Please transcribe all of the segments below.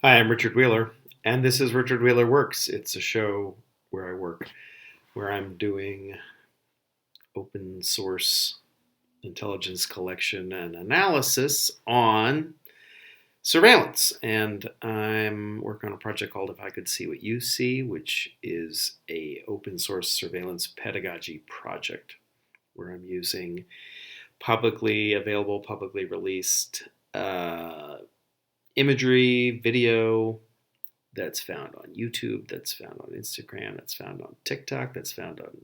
Hi, I'm Richard Wheeler, and this is Richard Wheeler Works. It's a show where I work, where I'm doing open source intelligence collection and analysis on surveillance. And I'm working on a project called If I Could See What You See, which is a open source surveillance pedagogy project where I'm using publicly available, publicly released imagery, video, that's found on YouTube, that's found on Instagram, that's found on TikTok, that's found on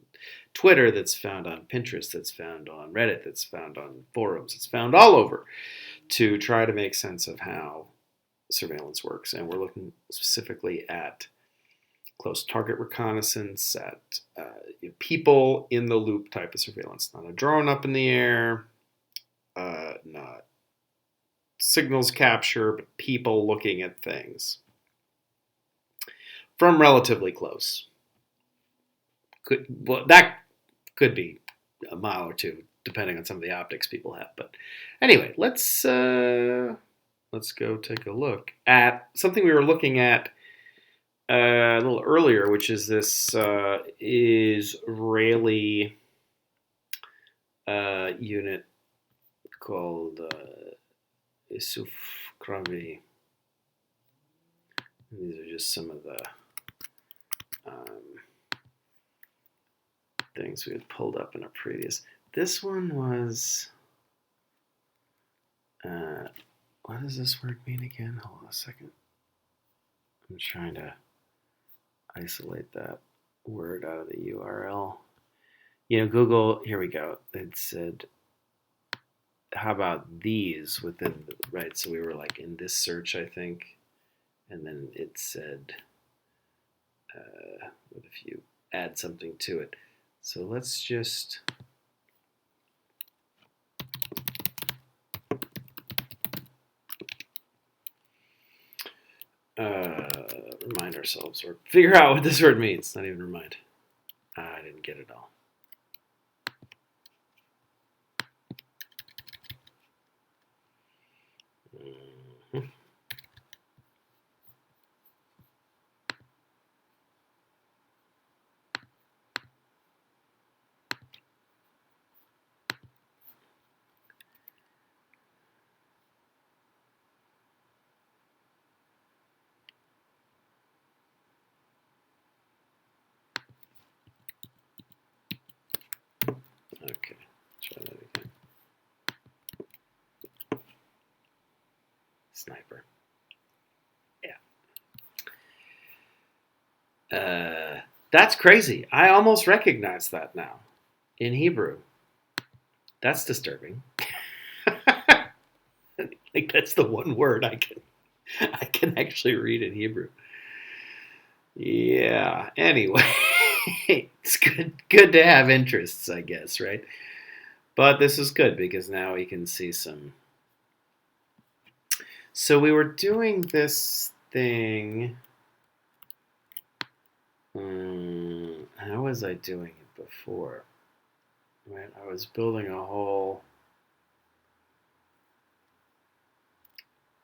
Twitter, that's found on Pinterest, that's found on Reddit, that's found on forums, it's found all over to try to make sense of how surveillance works. And we're looking specifically at close target reconnaissance, at people in the loop type of surveillance, not a drone up in the air, not signals capture, but people looking at things from relatively close. That could be a mile or two, depending on some of the optics people have. But anyway, let's go take a look at something we were looking at a little earlier, which is this Israeli unit called S02Ep09. These are just some of the things we had pulled up in a previous. This one was, what does this word mean again? Hold on a second. I'm trying to isolate that word out of the URL. Google, here we go. It said, how about these within, right? So we were like in this search, I think. And then it said, what if you add something to it? So let's just remind ourselves or figure out what this word means. Not even remind. I didn't get it all. Mm-hmm. Okay, try that again. Sniper. Yeah. That's crazy. I almost recognize that now in Hebrew. That's disturbing. Like that's the one word I can actually read in Hebrew. Yeah. Anyway, it's good to have interests, I guess, right? But this is good because now we can see some. So we were doing this thing. How was I doing it before? Right, I was building a whole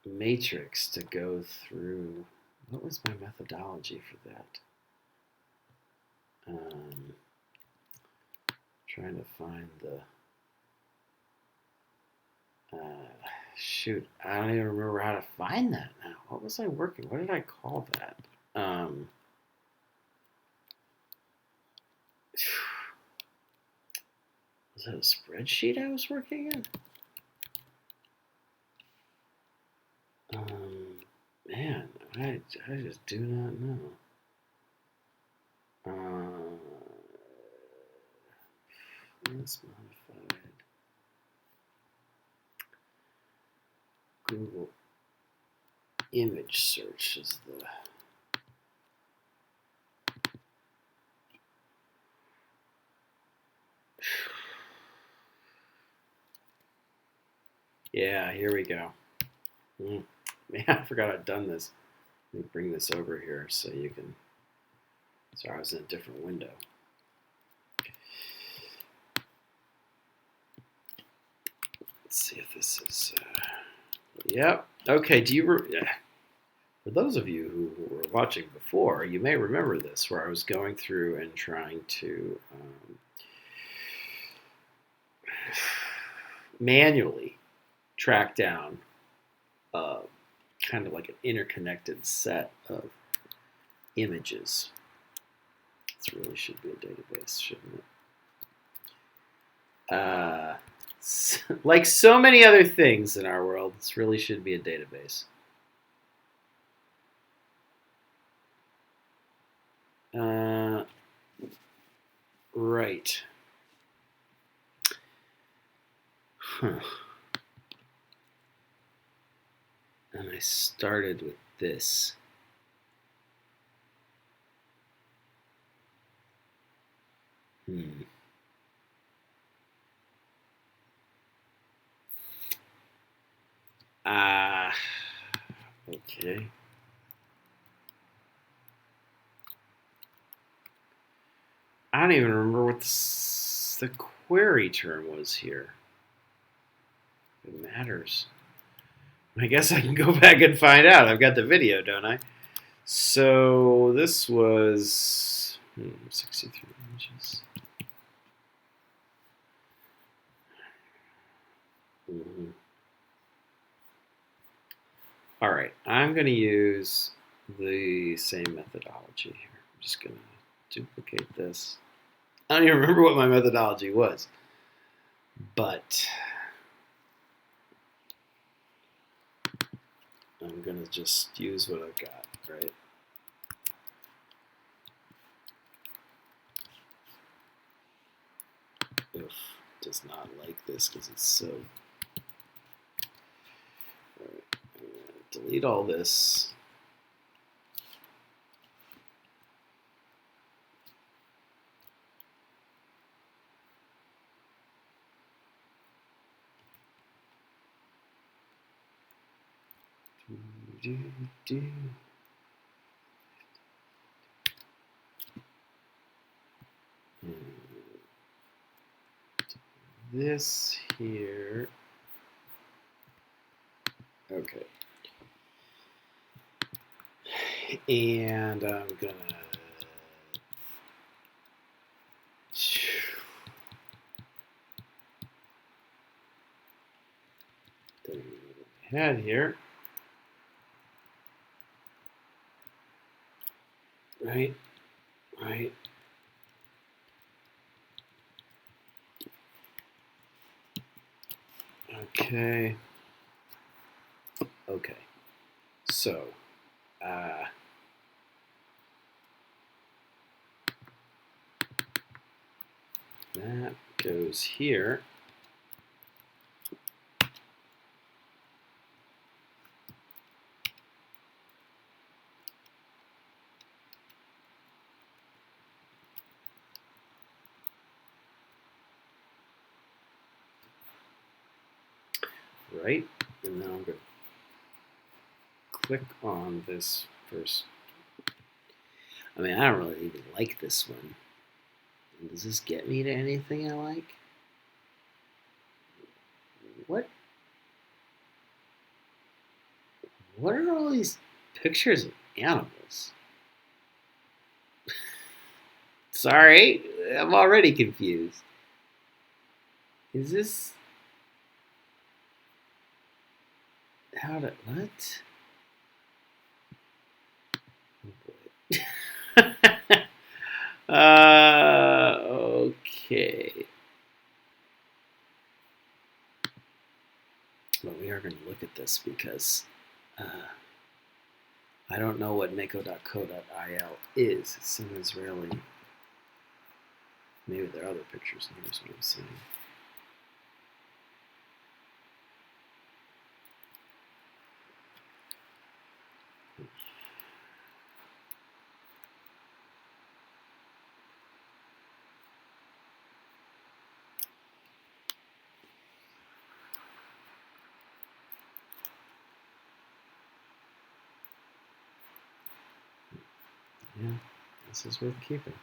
matrix to go through. What was my methodology for that? Trying to find the. Shoot, I don't even remember how to find that now. What was I working? What did I call that? Was that a spreadsheet I was working in? Man, I just do not know. Let's modified. Google image search is the. Yeah, here we go. Man, I forgot I'd done this. Let me bring this over here so you can. Sorry, I was in a different window. Let's see if this is. Yep. Okay. Do you? For those of you who were watching before, you may remember this, where I was going through and trying to manually track down kind of like an interconnected set of images. This really should be a database, shouldn't it? Like so many other things in our world, this really should be a database. Right. Huh. And I started with this. Okay. I don't even remember what the query term was here. It matters. I guess I can go back and find out. I've got the video, don't I? So this was 63 images. All right, I'm going to use the same methodology here. I'm just going to duplicate this. I don't even remember what my methodology was, but I'm going to just use what I've got, right? Oof, does not like this because it's so... All right, I'm going to delete all this. This here. Okay. And I'm gonna head here. Right. Okay. So, that goes here. Right, and now I'm going to click on this first. I mean, I don't really even like this one. Does this get me to anything I like? What are all these pictures of animals? Sorry, I'm already confused. Is this... what? Oh boy. Okay. But we are going to look at this because I don't know what mako.co.il is. It's some Israeli. Maybe there are other pictures. Here's what I'm saying. Yeah, this is worth keeping.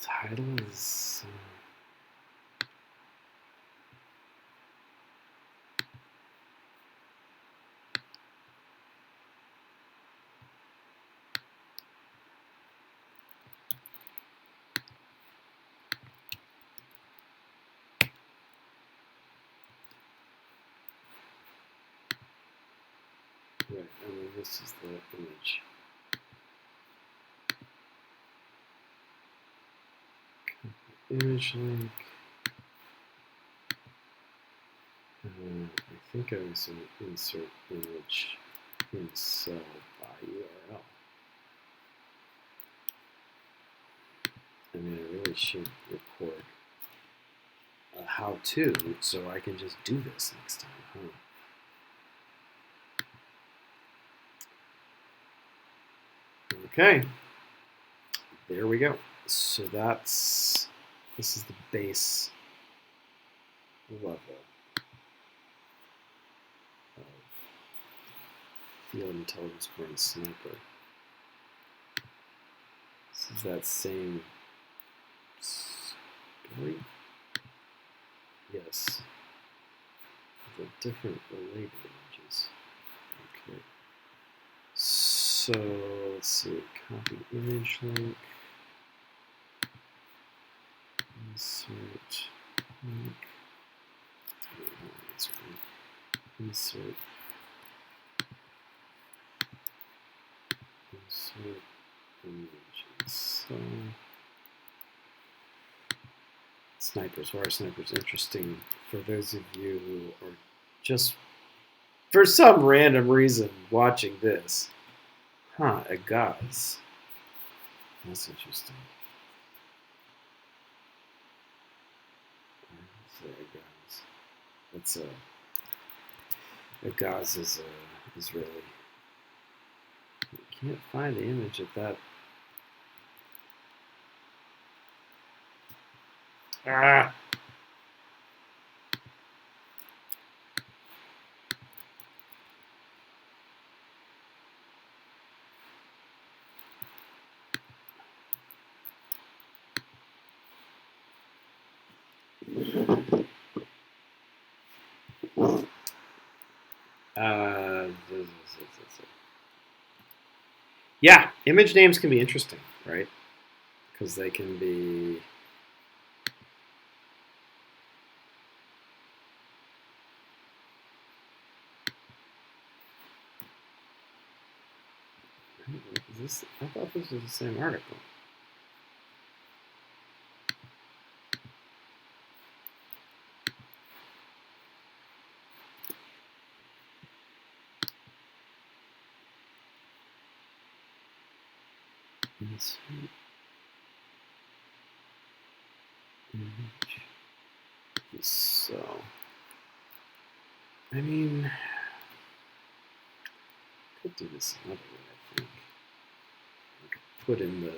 Title is... Right, I mean, this is the image. Image link. I think I was going to insert image in cell by URL. I mean, I really should record a how-to so I can just do this next time, huh? Okay, there we go. So this is the base level of field intelligence for a sniper. This is that same story. Yes. The different related images. Okay. So let's see. Copy image link. Insert link. Insert. Insert images. So snipers. Why are snipers interesting for those of you who are just for some random reason watching this? Huh, a gauze. That's interesting. That's a gauze is really. You can't find the image of that. Ah. Yeah, image names can be interesting, right? Because they can be. I thought this was the same article. Insert image. So, I mean, I could do this another way, I think. I could put in the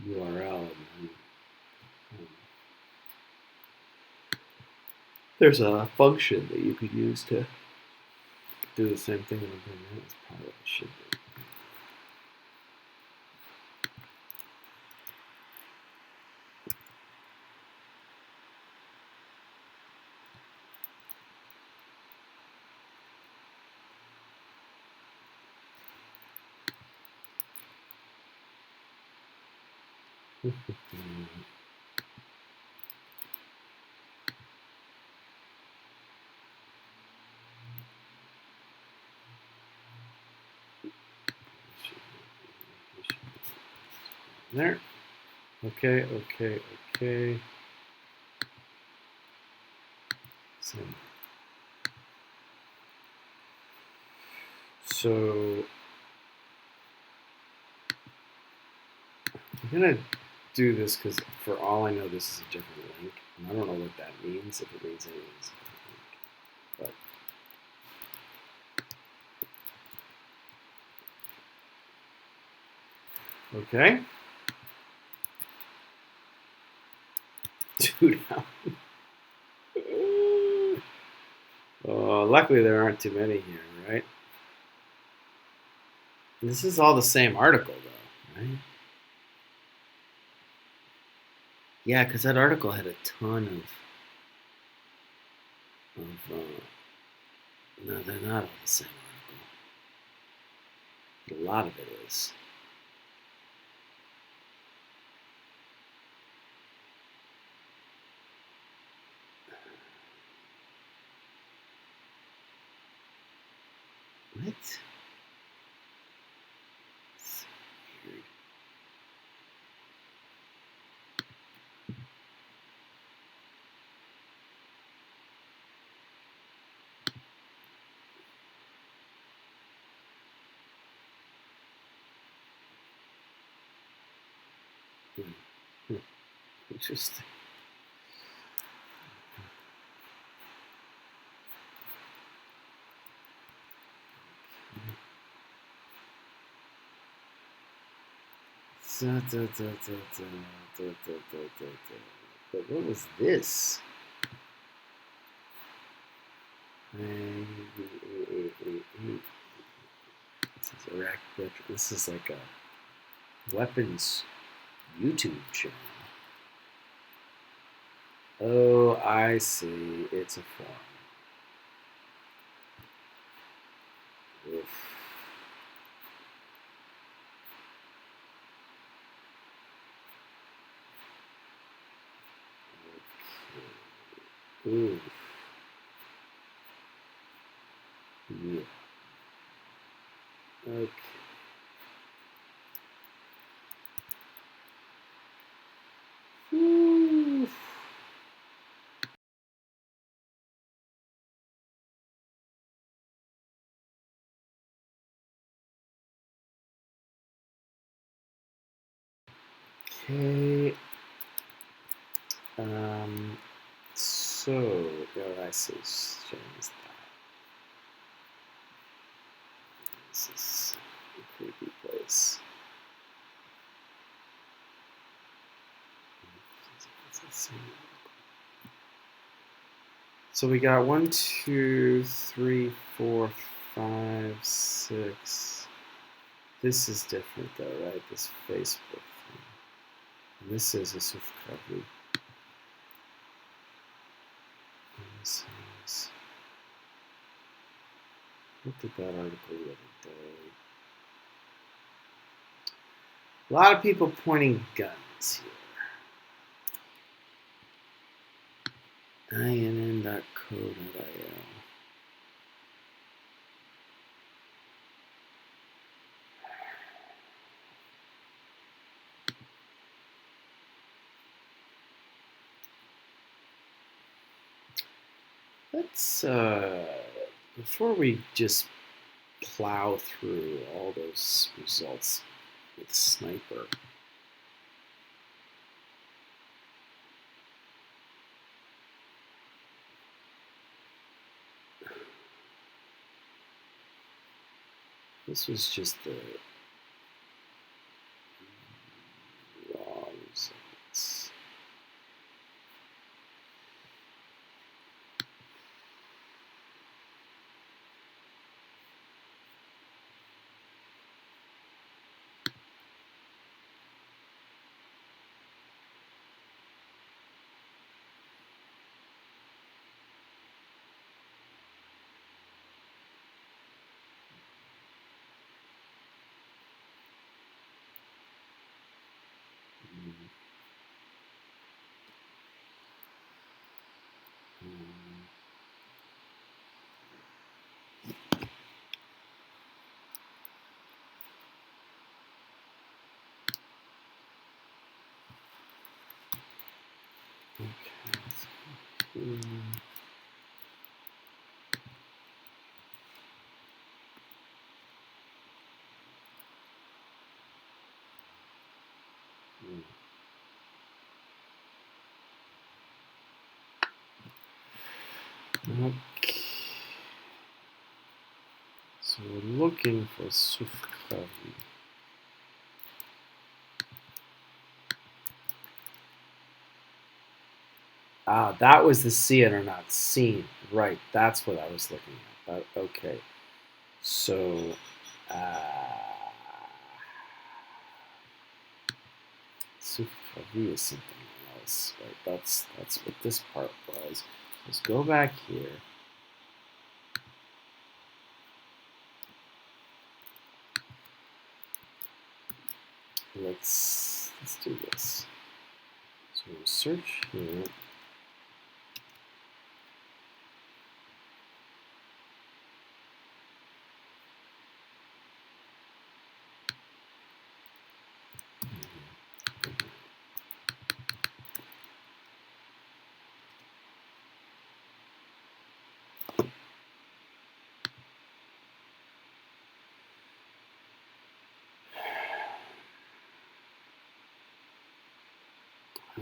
URL and then there's a function that you could use to do the same thing. And that's probably what I should do. There. Okay. So I'm gonna do this because for all I know, this is a different link, and I don't know what that means. If it means anything, it's a different link. But okay. Dude, luckily there aren't too many here, right? This is all the same article, though, right? Yeah, because that article had a ton of no, they're not all the same article. But a lot of it is. What? So weird. Interesting. But what was this? This is like a weapons YouTube channel. Oh, I see. It's a forum. Oof. Okay. Oof. Yeah. Okay. Oof. Okay. So, oh, I see. This is a creepy place. So we got 1, 2, 3, 4, 5, 6. This is different though, right? This Facebook thing. And this is a Sufkavi. This is. Looked at that article the other day. A lot of people pointing guns here. inn.co.il. Let's, before we just plow through all those results with Sniper, this was just the raw results. Okay. Okay. So we're looking for Sufkavi. Ah, that was the see it or not seen. Right, that's what I was looking at. Okay. So, Sufkavi is something this, right? That's what this part was. Let's go back here. Let's do this. So we'll search here.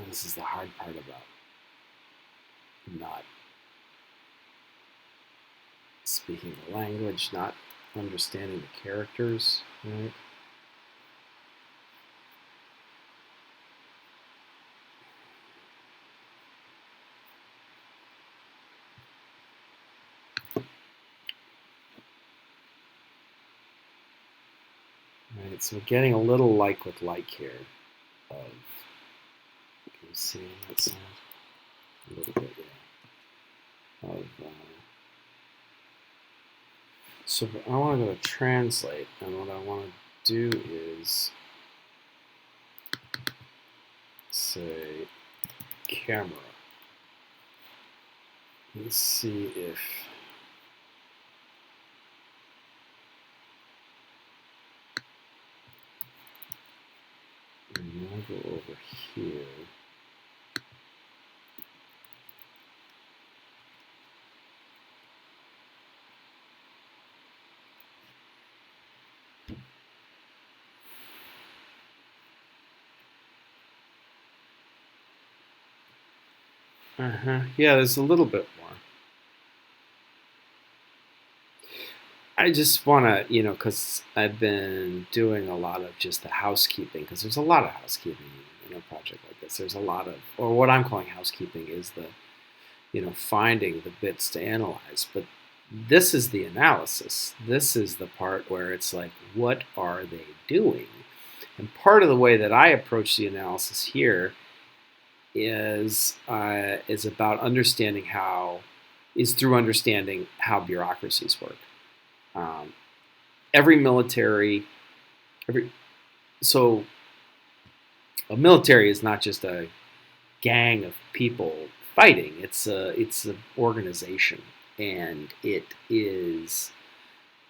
This is the hard part about not speaking the language, not understanding the characters, right? Right, so we're getting a little like with like here of, can you see on that side? A little bit, yeah. Of, so I want to go to translate, and what I want to do is say camera. Let's see if and I'll go over here. Yeah, there's a little bit more. I just want to, because I've been doing a lot of just the housekeeping, because there's a lot of housekeeping in a project like this. There's a lot of, or what I'm calling housekeeping is the, finding the bits to analyze. But this is the analysis. This is the part where it's like, what are they doing? And part of the way that I approach the analysis here is about understanding through understanding how bureaucracies work. Every military, so a military is not just a gang of people fighting. It's an organization, and it is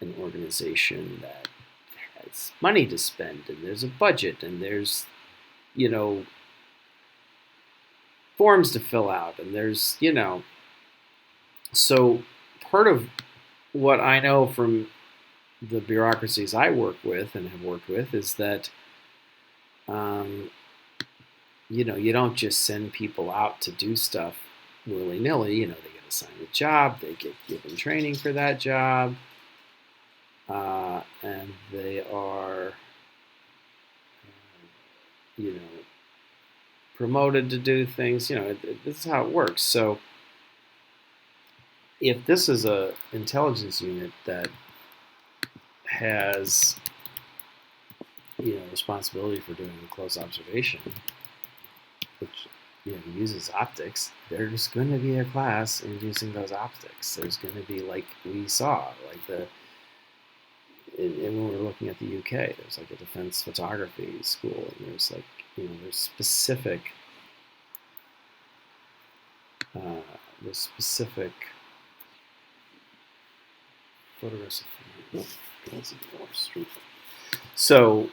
an organization that has money to spend, and there's a budget, and there's forms to fill out, and there's so part of what I know from the bureaucracies I work with and have worked with is that you don't just send people out to do stuff willy-nilly. They get assigned a job, they get given training for that job, and they are promoted to do things. This is how it works. So if this is a intelligence unit that has responsibility for doing close observation, which uses optics, there's going to be a class in using those optics. There's going to be, like we saw, like when we were looking at the UK, there's like a defense photography school, and there's like there's specific photographs of street. So,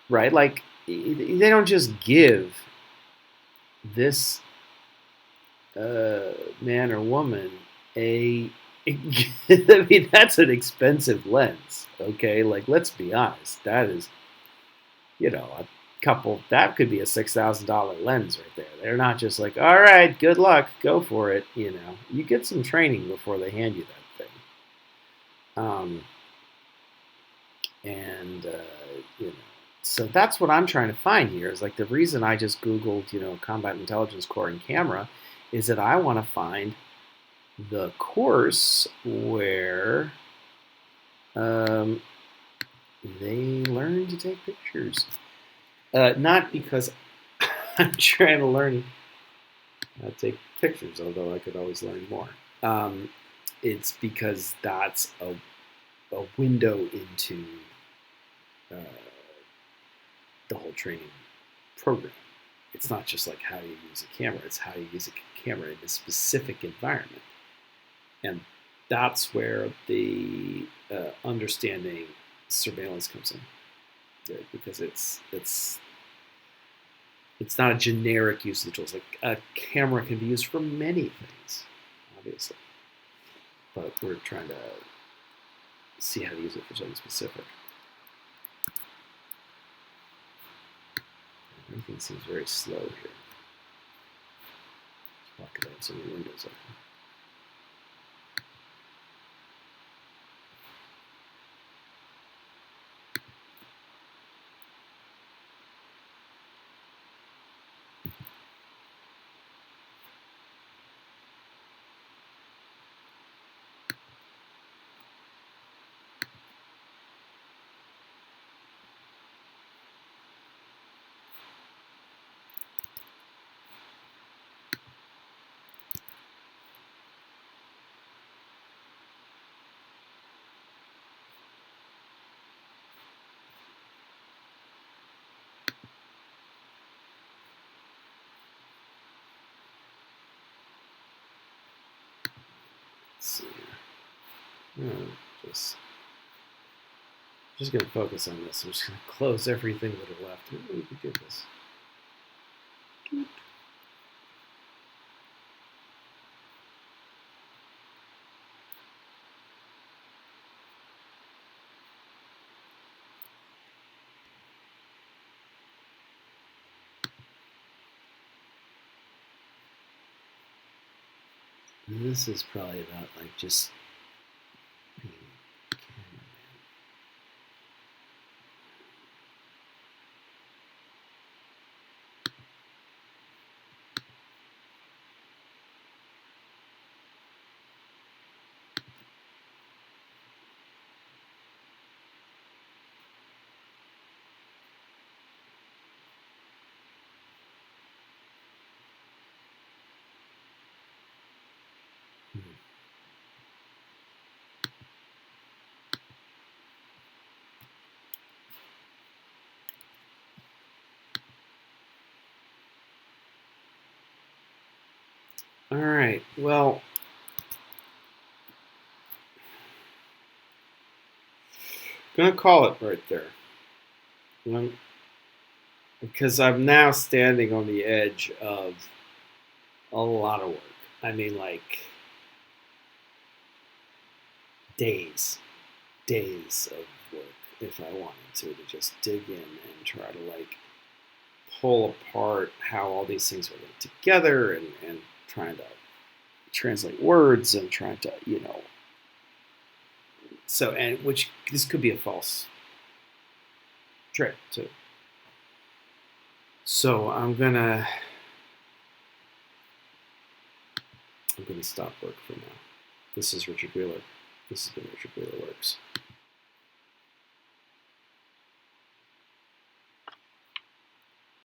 right, like they don't just give this man or woman I mean, that's an expensive lens. Okay, like let's be honest, that is, a couple. That could be a $6,000 lens right there. They're not just like, all right, good luck, go for it. You get some training before they hand you that thing. And so that's what I'm trying to find here. Is like the reason I just Googled, Combat Intelligence Corps and camera, is that I want to find the course where they learn to take pictures. Not because I'm trying to learn take pictures, although I could always learn more. It's because that's a window into uh, the whole training program. It's not just like how you use a camera, it's how you use a camera in a specific environment. And that's where the understanding surveillance comes in, right? Because it's not a generic use of the tools. Like a camera can be used for many things, obviously, but we're trying to see how to use it for something specific. Everything seems very slow here. Lucky I have so many windows open. Let's see here. No, just going to focus on this. I'm just going to close everything that are left. Oh, we could do this. And this is probably about like just being a cameraman. All right, well, I'm gonna call it right there. Because I'm now standing on the edge of a lot of work. I mean, like days of work if I wanted to just dig in and try to like pull apart how all these things are linked together and trying to translate words and trying to, so, and which this could be a false trick too. So I'm gonna stop work for now. This is Richard Wheeler. This has been Richard Wheeler Works.